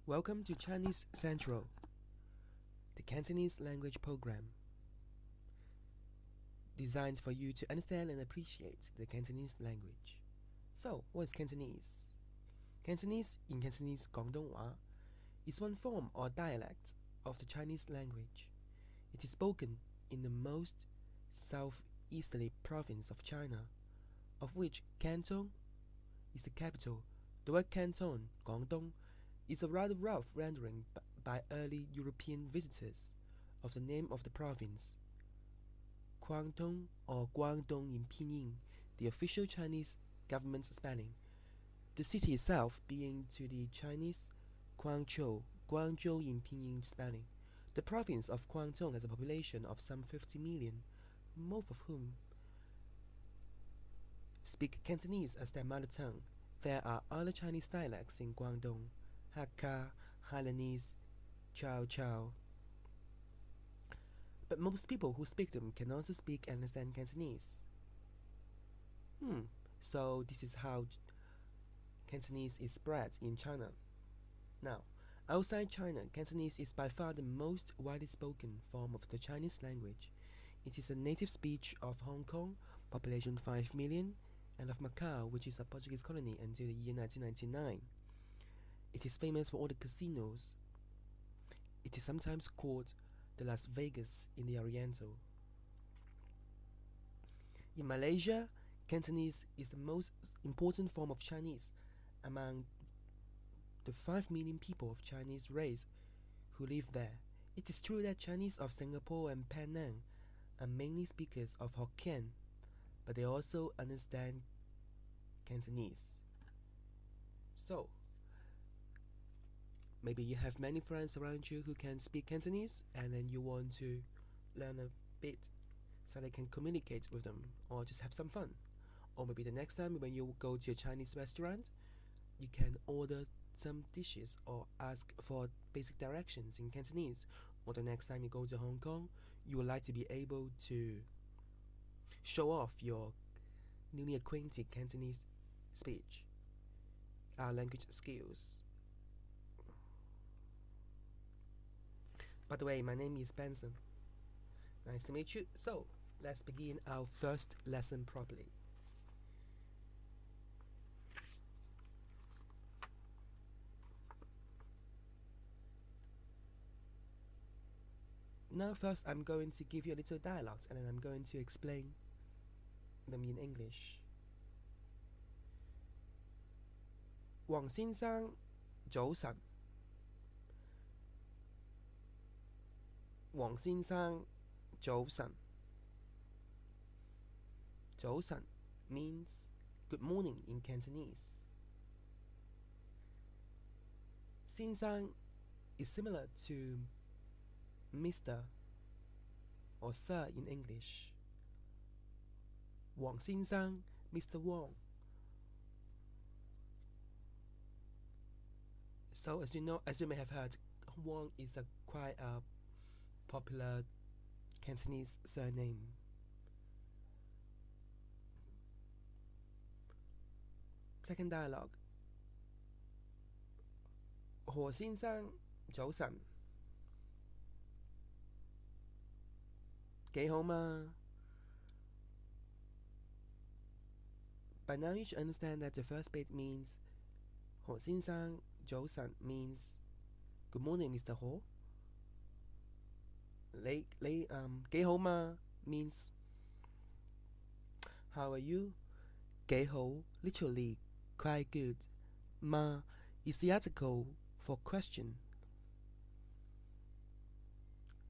Welcome to Chinese Central, the Cantonese language program designed for you to understand and appreciate the Cantonese language. So, what is Cantonese? Cantonese in Cantonese Guangdonghua is one form or dialect of the Chinese language. It is spoken in the most southeasterly province of China, of which Canton is the capital. The word Canton, Guangdong, is a rather rough rendering by early European visitors of the name of the province. Guangdong or Guangdong in Pinyin, the official Chinese government spelling. The city itself being to the Chinese Guangzhou, Guangzhou in Pinyin spelling. The province of Guangdong has a population of some 50 million, most of whom speak Cantonese as their mother tongue. There are other Chinese dialects in Guangdong: Hakka, Hainanese, Chow Chow. But most people who speak them can also speak and understand Cantonese. So this is how Cantonese is spread in China. Now, outside China, Cantonese is by far the most widely spoken form of the Chinese language. It is a native speech of Hong Kong, population 5 million, and of Macau, which is a Portuguese colony until the year 1999. It is famous for all the casinos. It is sometimes called the Las Vegas in the Oriental. In Malaysia, Cantonese is the most important form of Chinese among the 5 million people of Chinese race who live there. It is true that Chinese of Singapore and Penang are mainly speakers of Hokkien, but they also understand Cantonese. So, maybe you have many friends around you who can speak Cantonese, and then you want to learn a bit so they can communicate with them or just have some fun. Or maybe the next time when you go to a Chinese restaurant, you can order some dishes or ask for basic directions in Cantonese. Or the next time you go to Hong Kong, you would like to be able to show off your newly acquainted Cantonese speech, language skills. By the way, my name is Benson. Nice to meet you. So, let's begin our first lesson properly. Now first I'm going to give you a little dialogue and then I'm going to explain them in English. 黃先生，早晨。黃先生，早晨。早晨 means good morning in Cantonese. 先生 is similar to Mr. or Sir in English. 黃先生 Mr. Wang. So as you may have heard, Wang is quite a popular Cantonese surname. Second dialogue. 何先生，早晨。幾好嘛？ By now you should understand that the first bit means 何先生，早晨 means good morning, Mr. Ho. 你幾好嘛 means how are you? 幾好 literally quite good. Ma is the article for question.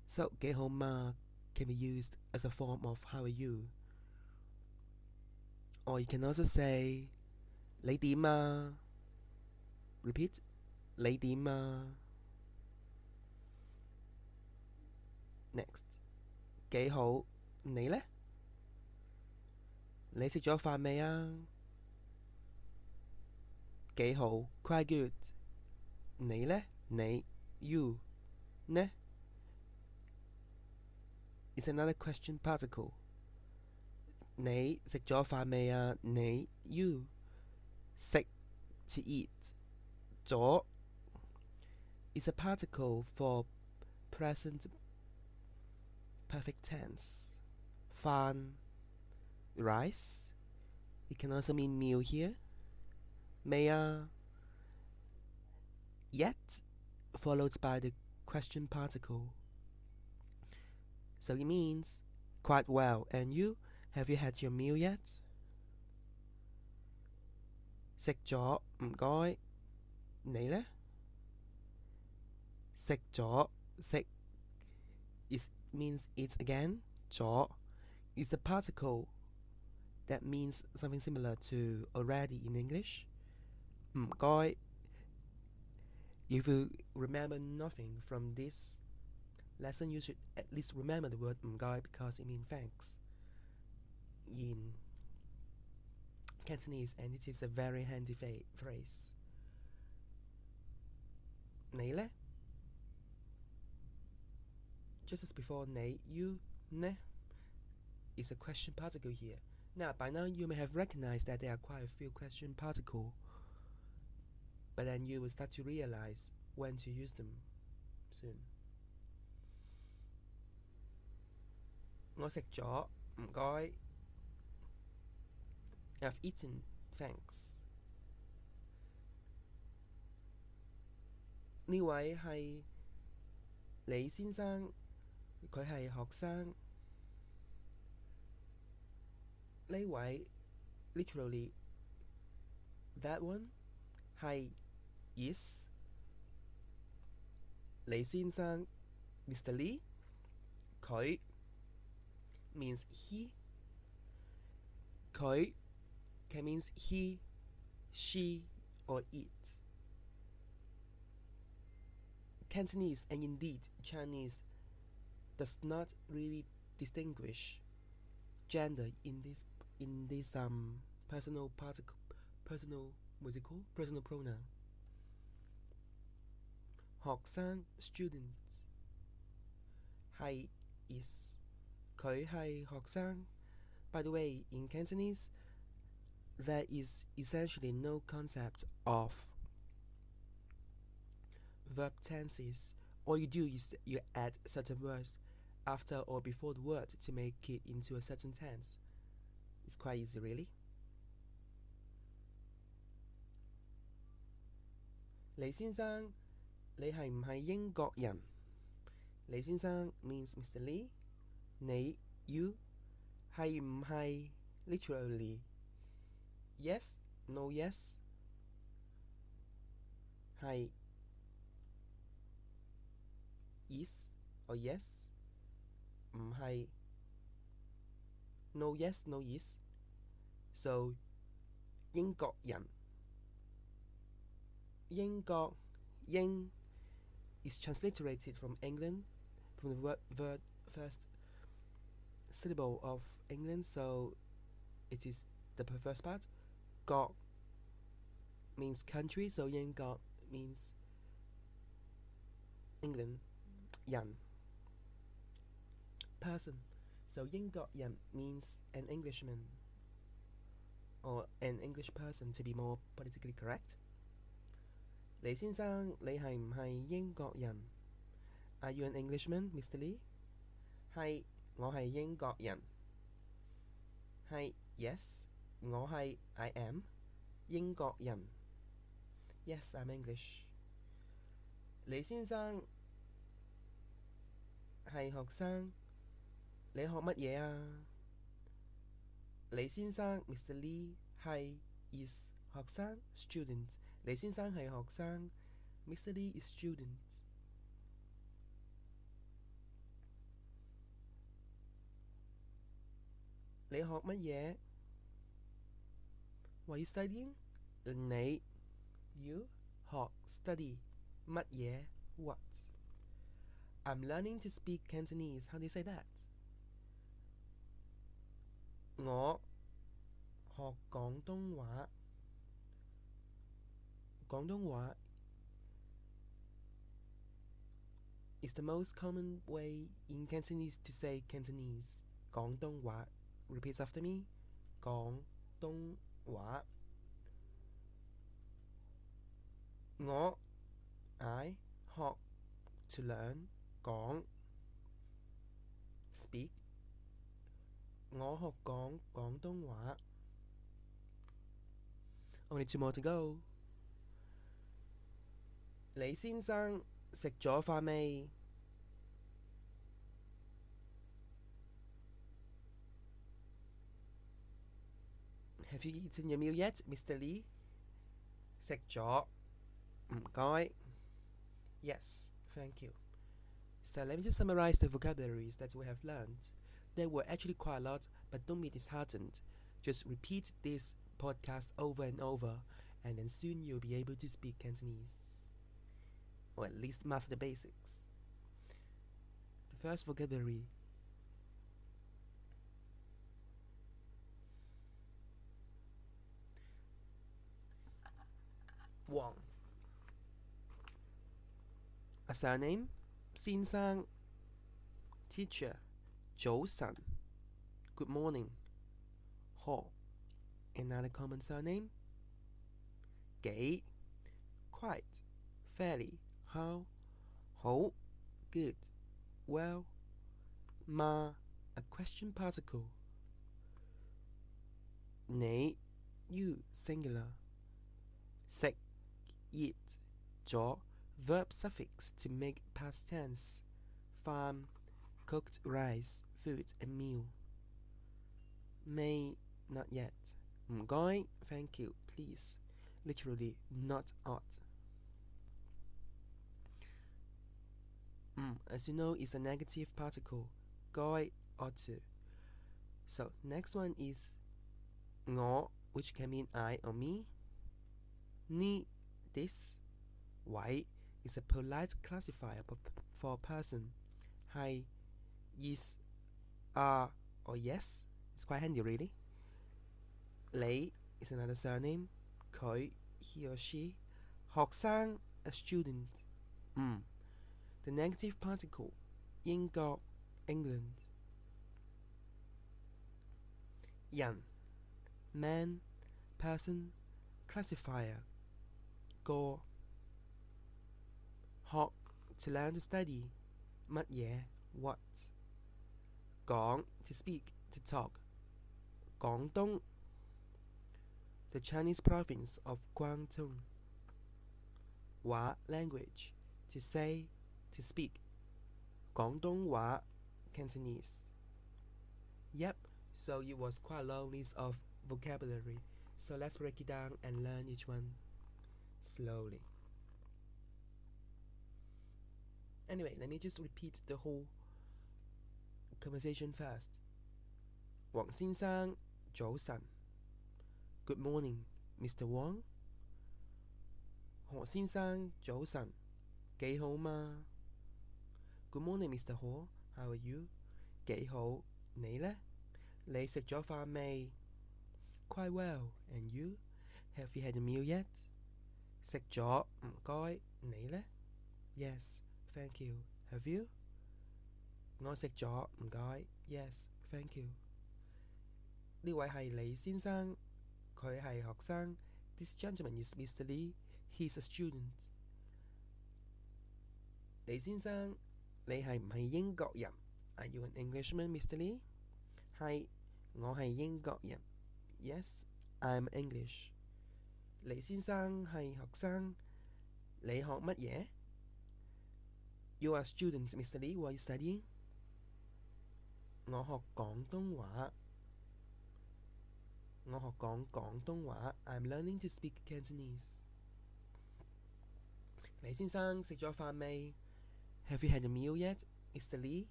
So 幾好嘛 can be used as a form of how are you. Or you can also say 你點啊? Repeat 你點啊? Next 幾好你呢? 你食咗飯未啊? 幾好 quite good. 你呢? 你 you 呢? It's another question particle. 你食咗飯未啊? 你 you 食 to eat. 咗 is a particle for present perfect tense. Fan, rice. It can also mean meal here. Maya, yet, followed by the question particle. So it means quite well. And you, have you had your meal yet? 食咗，唔該。你呢？食咗，食 is means eat again. 咗 is the particle that means something similar to already in English. 唔該. If you remember nothing from this lesson, you should at least remember the word 唔該 because it means thanks in Cantonese, and it is a very handy phrase. 你呢? Just as before 你, you, 呢 is a question particle here. Now, by now you may have recognized that there are quite a few question particles, but then you will start to realize when to use them soon. 我食咗，唔該. I've eaten, thanks. 呢位係李先生，佢係學生。呢位 literally that one 係 is 李先生 Mr. Lee 佢 means he 佢 can means he, she or it. Cantonese and indeed Chinese does not really distinguish gender in this personal pronoun. 學生 student 係 is 佢係學生. By the way, in Cantonese there is essentially no concept of verb tenses. All you do is you add certain words after or before the word to make it into a certain tense. It's quite easy, really. 李先生，你係唔係英國人？李先生 means Mr. Lee. 你 you 係唔係 literally yes, no yes 係 is or yes 唔係 no yes, no is. So 英國人英國英 is transliterated from England, from the word first syllable of England, so it is the first part. 國 means country, so 英國 means England. 人 person, so 英國人 means an Englishman or an English person to be more politically correct. 李先生，你係唔係英國人？ Are you an Englishman, Mr. Lee? 係，我係英國人。係 yes, 我係 I am 英國人。Yes, I'm English. 李先生係學生，你學乜嘢啊？李先生 Mr. Lee 係 is 學生 student. 李先生係學生 Mr. Lee is student. 你學乜嘢？ What are you studying? 你 you 學 study 乜嘢 what? I'm learning to speak Cantonese. How do you say that? 我學廣東話。廣東話 is the most common way in Cantonese to say Cantonese. 廣東話 Repeat after me. 廣東話。我 I 學 to learn 講 speak 我學講廣東話 Only 2 more to go 李先生食咗飯未？Have you eaten your meal yet, Mr. Lee? 食咗，唔該。Yes, thank you. So let me just summarize the vocabularies that we have learned. There were actually quite a lot, but don't be disheartened. Just repeat this podcast over and over, and then soon you'll be able to speak Cantonese. Or at least master the basics. The first vocabulary. 黃 A surname 先生 Teacher 早晨 Good morning 何 Another common surname 幾 Quite Fairly How 好 Good Well 嗎 A question particle 你 You singular 食 Eat 咗 Verb suffix to make past tense 飯 Cooked rice, food, a meal 未 Not yet 唔該 Thank you, please Literally not ought as you know, is a negative particle 該 ought to So next one is 我 which can mean I or me 呢 this 位 is a polite classifier for a person 係 is are or yes It's quite handy really 你 is another surname 佢 he or she 學生 a student the negative particle 英國 England 人 man person classifier 個學 to learn to study 乜嘢 what 講 to speak to talk 廣東 the Chinese province of Guangdong 話 language to say to speak 廣東話 Cantonese Yep, so it was quite a long list of vocabulary so let's break it down and learn each one slowly Anyway, let me just repeat the whole conversation first. 黃先生早晨 Good morning, Mr. Wang. 何先生早晨幾好嘛 Good morning, Mr. Ho. How are you? 幾好你呢你食咗飯未 Quite well. And you? Have you had a meal yet? 食咗唔該你呢 Yes, thank you. Have you? 我食咗唔該 Yes, thank you. 呢位係李先生，佢係學生。This gentleman is Mr. Lee. He's a student. 李先生，你係唔係英國人 Are you an Englishman, Mr. Lee? 係，我係英國人。Yes, I'm English. 李先生係學生，你學乜嘢？You are a student, Mr. Lee. What are you studying? 我學廣東話。我學講廣東話。I'm learning to speak Cantonese. 李先生食咗飯未 Have you had a meal yet, Mr. Lee?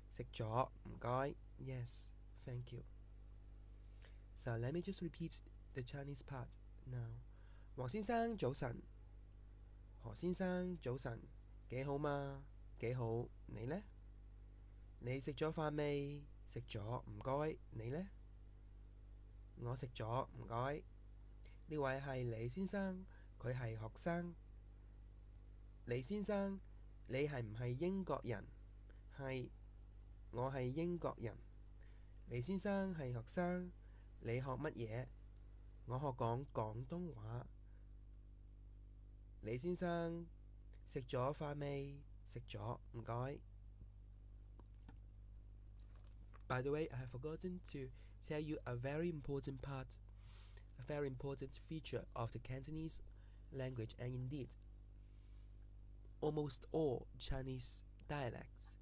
食咗，唔該。Yes, thank you. So let me just repeat the Chinese part now. 黃先生早晨。何先生早晨。幾好嘛？幾好。你呢？你食咗飯未？食咗，唔該。你呢？我食咗，唔該。呢位係李先生，佢係學生。李先生，你係唔係英國人？係，我係英國人。李先生係學生，你學乜嘢？我學講廣東話。李先生食咗飯未？食咗，唔該。By the way, I have forgotten to tell you a very important part, a very important feature of the Cantonese language, and indeed almost all Chinese dialects,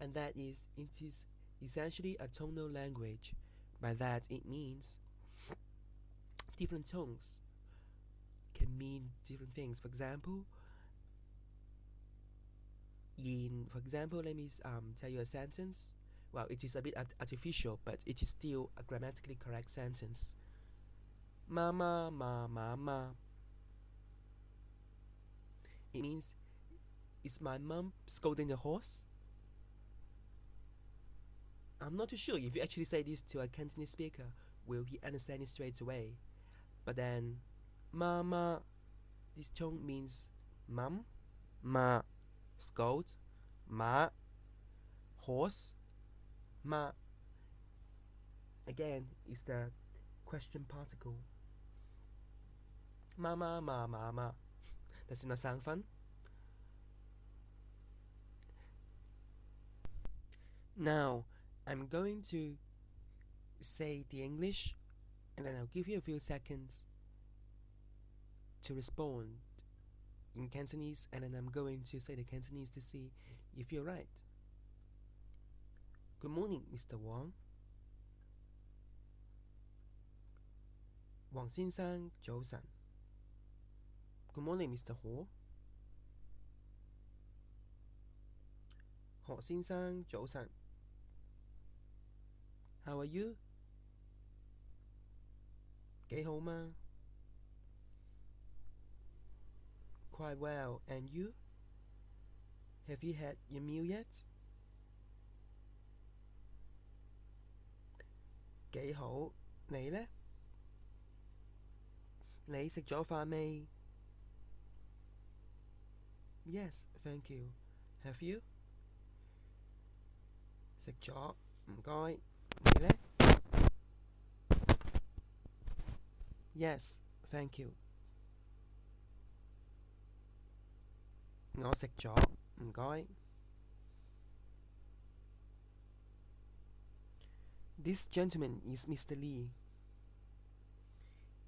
and that is it is essentially a tonal language. By that it means different tones can mean different things. For example, let me tell you a sentence. Well, it is a bit artificial, but it is still a grammatically correct sentence. Mama, ma, mama. It means, is my mom scolding the horse? I'm not too sure if you actually say this to a Cantonese speaker, will he understand it straight away? But then, mama, this tone means mum, ma, scold, ma, horse, ma. Again, is the question particle. Mama, ma, mama. Does it not sound fun? Now, I'm going to say the English, and then I'll give you a few seconds to respond in Cantonese, and then I'm going to say the Cantonese to see if you're right. Good morning, Mr. Wang. 黃先生，早晨。Good morning, Mr. Ho. 何先生，早晨。How are you? 幾好嗎？ Quite well. And you? Have you had your meal yet? 幾好。你呢？你食咗飯未？ Yes, thank you. Have you? 食咗，唔該。你呢？ Yes, thank you. 我食咗，唔該。This gentleman is Mr. Lee.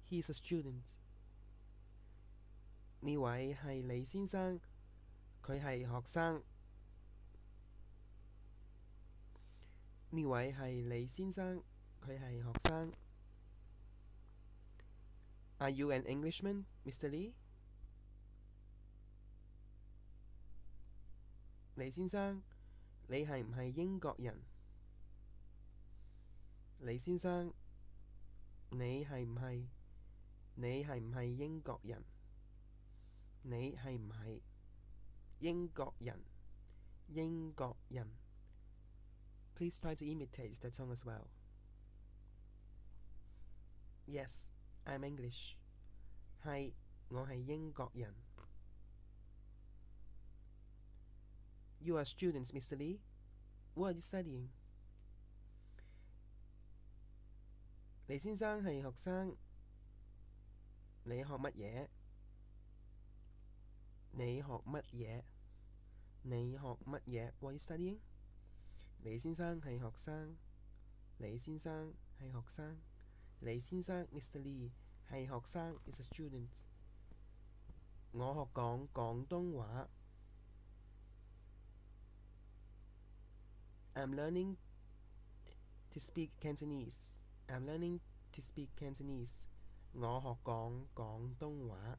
He is a student. 呢位係李先生，佢係學生。呢位係李先生，佢係學生。Are you an Englishman, Mr. Lee? 李先生，你係唔係英國人？李先生，你係唔係英國人？你係唔係英國人？英國人。Please try to imitate the tone as well. Yes, I'm English. 係，我係英國人。You are students, Mr. Lee. What are you studying? 李先生係學生。你學乜嘢？你學乜嘢？你學乜嘢 ？What are you studying? 李先生係學生。李先生係學生。李先生 Mr. Lee 係學生 is a student。我學講廣東話。I'm learning to speak Cantonese. I'm learning to speak Cantonese. 我學講廣東話。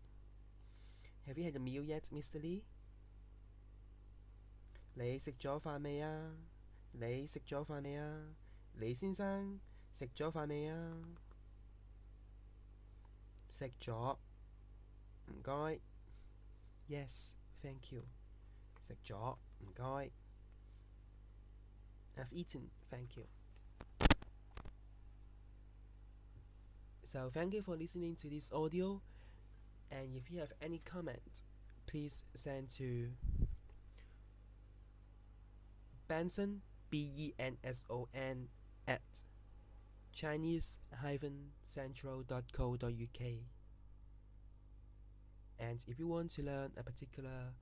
Have you had a meal yet, Mr. Lee? 你食咗飯未啊？你食咗飯未啊？李先生，食咗飯未啊？食咗，唔該。Yes, thank you. 食咗，唔該。I've eaten, thank you. So thank you for listening to this audio, and if you have any comment, please send to Benson, BENSON at Chinese-central.co.uk. And if you want to learn a particular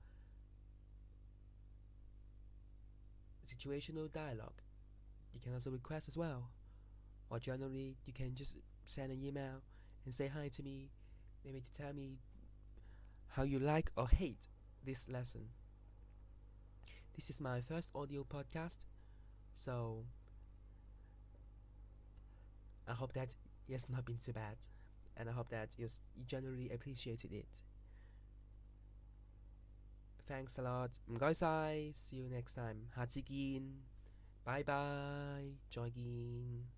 situational dialogue, you can also request as well. Or generally, you can just send an email and say hi to me, maybe to tell me how you like or hate this lesson. This is my first audio podcast, so I hope that it has not been too bad, and I hope that you generally appreciated it. Thanks a lot. 唔該晒 See you next time. 下次見。拜拜。再見。